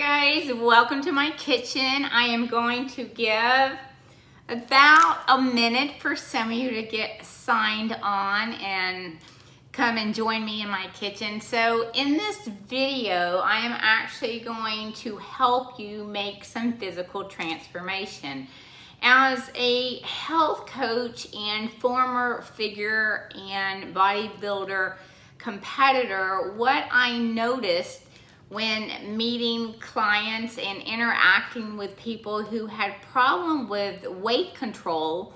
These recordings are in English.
guys, welcome to my kitchen. I am going to give about a minute for some of you to get signed on and come and join me in my kitchen. So in this video, I am actually going to help you make some physical transformation. As a health coach and former figure and bodybuilder competitor, what I noticed when meeting clients and interacting with people who had problem with weight control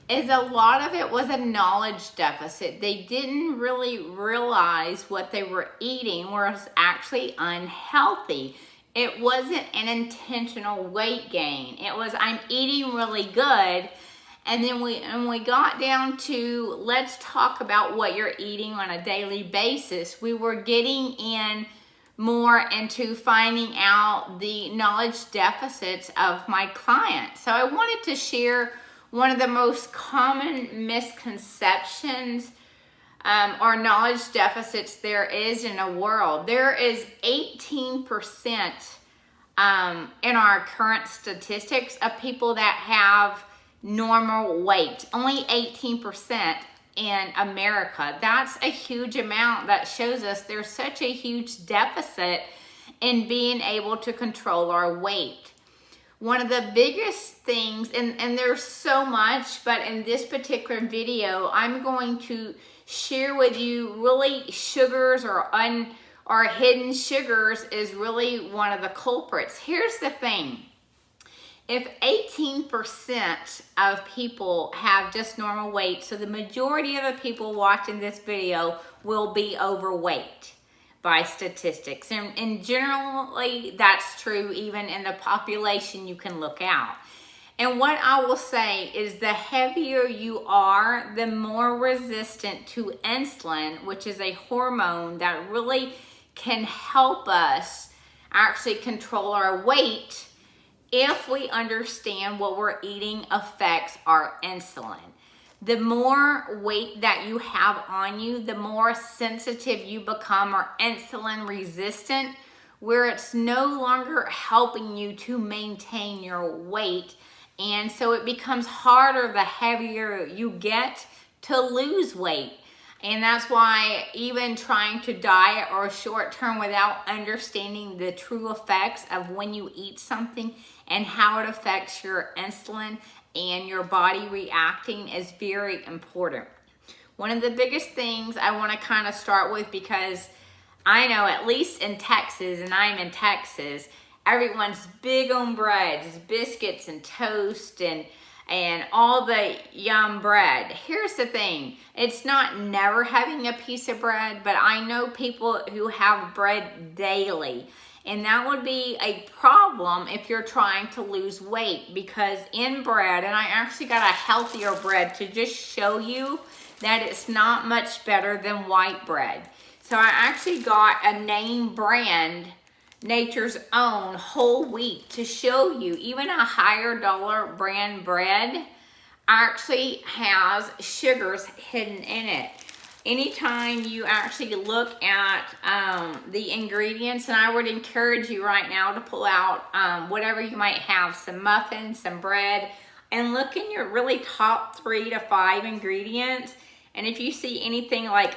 is a lot of it was a knowledge deficit. They didn't really realize what they were eating was actually unhealthy. It wasn't an intentional weight gain. It was, I'm eating really good. And then we got down to, let's talk about what you're eating on a daily basis. We were getting in more into finding out the knowledge deficits of my clients. So I wanted to share one of the most common misconceptions or knowledge deficits there is in the world. There is 18% in our current statistics of people that have normal weight. Only 18% in America. That's a huge amount. That shows us there's such a huge deficit in being able to control our weight. One of the biggest things, and there's so much, but in this particular video, I'm going to share with you really sugars or hidden sugars is really one of the culprits. Here's the thing. If 18% of people have just normal weight, so the majority of the people watching this video will be overweight by statistics. And generally, that's true even in the population you can look out. And what I will say is the heavier you are, the more resistant to insulin, which is a hormone that really can help us actually control our weight if we understand what we're eating affects our insulin. The more weight that you have on you, the more sensitive you become or insulin resistant, where it's no longer helping you to maintain your weight. And so it becomes harder the heavier you get to lose weight. And that's why even trying to diet or short term without understanding the true effects of when you eat something and how it affects your insulin and your body reacting is very important. One of the biggest things I want to kind of start with, because I know at least in Texas, and I'm in Texas, everyone's big on breads, biscuits and toast and all the yum bread. Here's the thing, it's not never having a piece of bread, but I know people who have bread daily. And that would be a problem if you're trying to lose weight, because in bread, and I actually got a healthier bread to just show you that it's not much better than white bread. So I actually got a name brand, Nature's Own whole wheat, to show you even a higher dollar brand bread actually has sugars hidden in it. Anytime you actually look at the ingredients, and I would encourage you right now to pull out whatever you might have, some muffins, some bread, and look in your really top 3 to 5 ingredients. And if you see anything like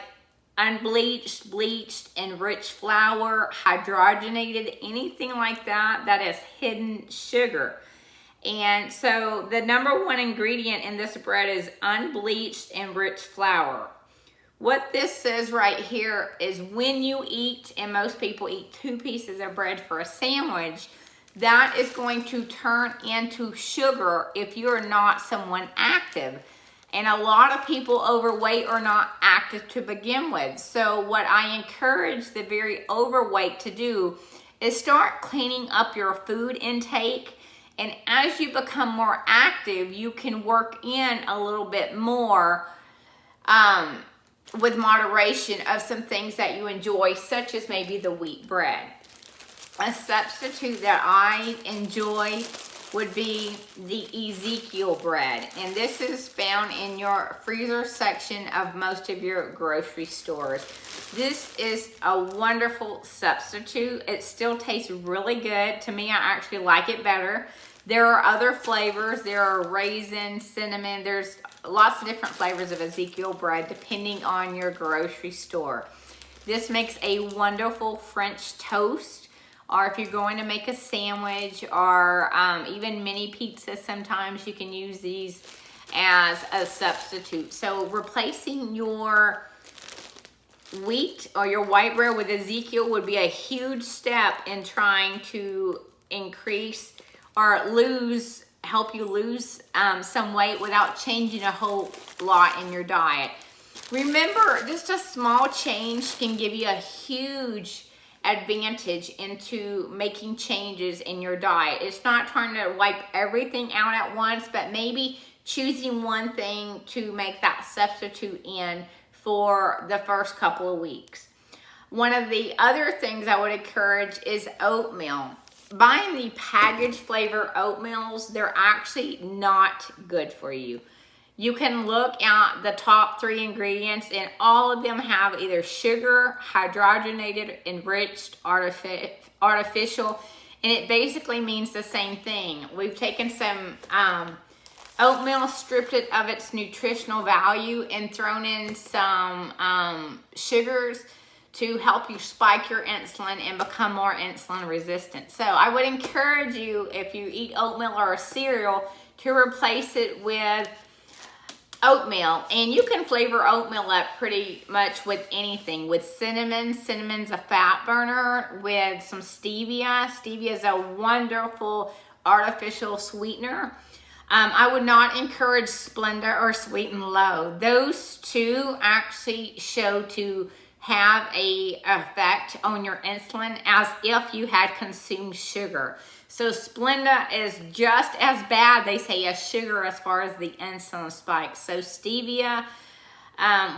unbleached, bleached, enriched flour, hydrogenated, anything like that, that is hidden sugar. And so the number 1 ingredient in this bread is unbleached, enriched flour. What this says right here is when you eat, and most people eat 2 pieces of bread for a sandwich, that is going to turn into sugar if you're not someone active. And a lot of people overweight are not active to begin with. So what I encourage the very overweight to do is start cleaning up your food intake. And as you become more active, you can work in a little bit more with moderation of some things that you enjoy, such as maybe the wheat bread. A substitute that I enjoy would be the Ezekiel bread. And this is found in your freezer section of most of your grocery stores. This is a wonderful substitute. It still tastes really good. To me, I actually like it better. There are other flavors. There are raisin, cinnamon. There's lots of different flavors of Ezekiel bread depending on your grocery store. This makes a wonderful French toast, or if you're going to make a sandwich, or even mini pizzas, sometimes you can use these as a substitute. So replacing your wheat or your white bread with Ezekiel would be a huge step in trying to increase or help you lose some weight without changing a whole lot in your diet. Remember, just a small change can give you a huge advantage into making changes in your diet. It's not trying to wipe everything out at once, but maybe choosing one thing to make that substitute in for the first couple of weeks. One of the other things I would encourage is oatmeal. Buying the packaged flavor oatmeals, they're actually not good for you. You can look at the top 3 ingredients and all of them have either sugar, hydrogenated, enriched, artificial, and it basically means the same thing. We've taken some oatmeal, stripped it of its nutritional value, and thrown in some sugars to help you spike your insulin and become more insulin resistant. So I would encourage you, if you eat oatmeal or a cereal, to replace it with oatmeal. And you can flavor oatmeal up pretty much with anything. With cinnamon. Cinnamon's a fat burner. With some stevia. Stevia is a wonderful artificial sweetener. I would not encourage Splenda or Sweet and Low. Those two actually show to have a effect on your insulin as if you had consumed sugar. So Splenda is just as bad, they say, as sugar as far as the insulin spike. So stevia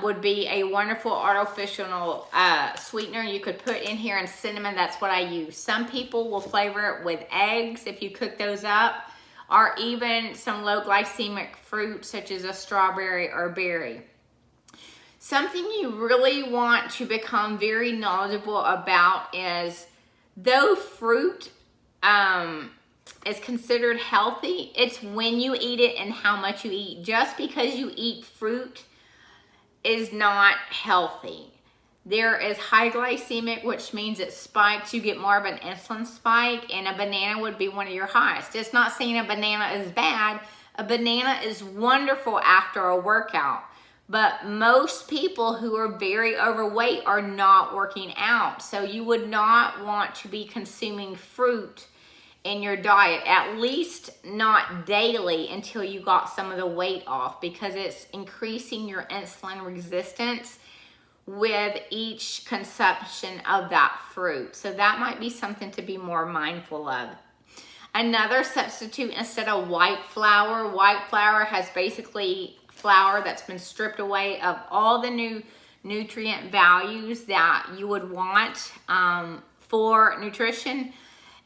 would be a wonderful artificial sweetener you could put in here, and cinnamon, that's what I use. Some people will flavor it with eggs if you cook those up, or even some low glycemic fruit such as a strawberry or berry. Something you really want to become very knowledgeable about is, though fruit is considered healthy, it's when you eat it and how much you eat. Just because you eat fruit is not healthy. There is high glycemic, which means it spikes. You get more of an insulin spike, and a banana would be one of your highest. It's not saying a banana is bad. A banana is wonderful after a workout. But most people who are very overweight are not working out. So you would not want to be consuming fruit in your diet, at least not daily, until you got some of the weight off, because it's increasing your insulin resistance with each consumption of that fruit. So that might be something to be more mindful of. Another substitute, instead of white flour has basically flour that's been stripped away of all the nutrient values that you would want for nutrition,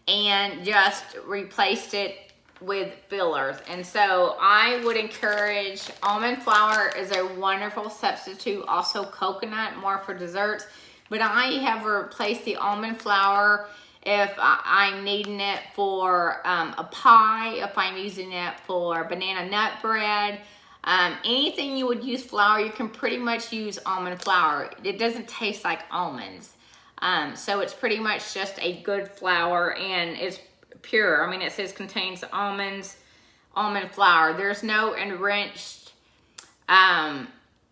and just replaced it with fillers. And so I would encourage, almond flour is a wonderful substitute, also coconut, more for desserts, but I have replaced the almond flour if I'm needing it for a pie, if I'm using it for banana nut bread. Anything you would use flour, you can pretty much use almond flour. It doesn't taste like almonds. So it's pretty much just a good flour, and it's pure. I mean, it says contains almond flour. There's no enriched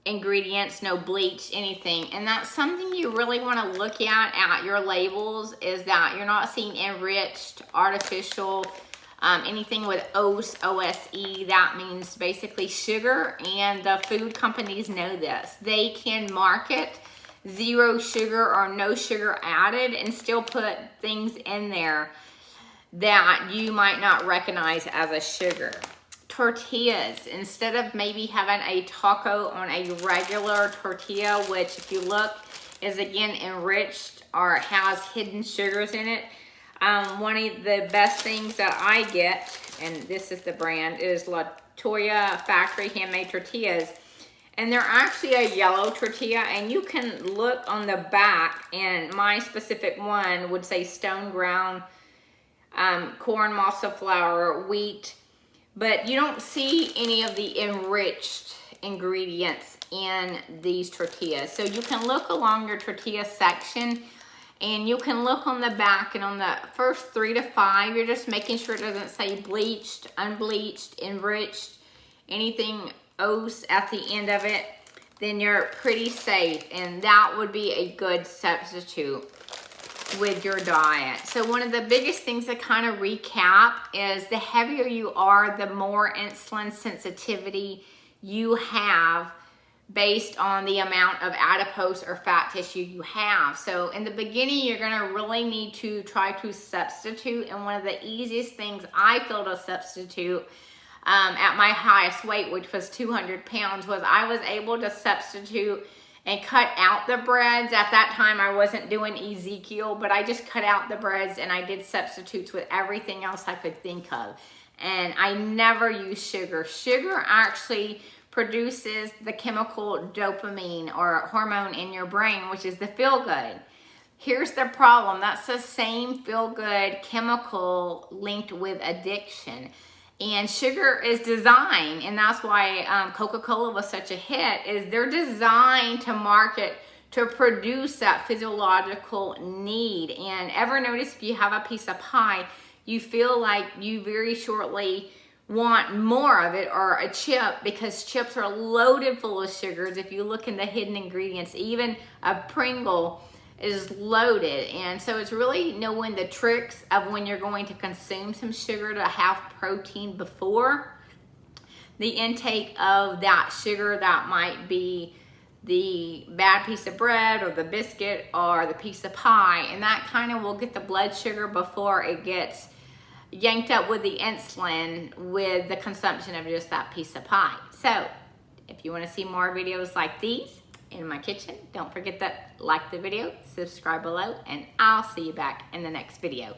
ingredients, no bleach, anything. And that's something you really want to look at your labels, is that you're not seeing enriched, artificial, anything with OSE. That means basically sugar, and the food companies know this. They can market 0 sugar or no sugar added and still put things in there that you might not recognize as a sugar. Tortillas, instead of maybe having a taco on a regular tortilla, which if you look is again enriched or has hidden sugars in it, One of the best things that I get, and this is the brand, is La Toya Factory Handmade Tortillas. And they're actually a yellow tortilla, and you can look on the back, and my specific one would say stone ground, corn, masa flour, wheat, but you don't see any of the enriched ingredients in these tortillas. So you can look along your tortilla section, and you can look on the back, and on the first 3 to 5, you're just making sure it doesn't say bleached, unbleached, enriched, anything ose at the end of it. Then you're pretty safe, and that would be a good substitute with your diet. So one of the biggest things to kind of recap is the heavier you are, the more insulin sensitivity you have based on the amount of adipose or fat tissue you have. So in the beginning, you're gonna really need to try to substitute, and one of the easiest things I feel to substitute at my highest weight, which was 200 pounds, was I was able to substitute and cut out the breads. At that time, I wasn't doing Ezekiel, but I just cut out the breads and I did substitutes with everything else I could think of. And I never use sugar. Sugar actually produces the chemical dopamine or hormone in your brain, which is the feel-good. Here's the problem. That's the same feel-good chemical linked with addiction. And sugar is designed, and that's why Coca-Cola was such a hit, is they're designed to market to produce that physiological need. And ever notice if you have a piece of pie, you feel like you very shortly want more of it, or a chip, because chips are loaded full of sugars. If you look in the hidden ingredients, even a Pringle is loaded. And so it's really knowing the tricks of when you're going to consume some sugar to have protein before the intake of that sugar. That might be the bad piece of bread or the biscuit or the piece of pie, and that kind of will get the blood sugar before it gets yanked up with the insulin with the consumption of just that piece of pie. So if you want to see more videos like these in my kitchen, don't forget to like the video, subscribe below, and I'll see you back in the next video.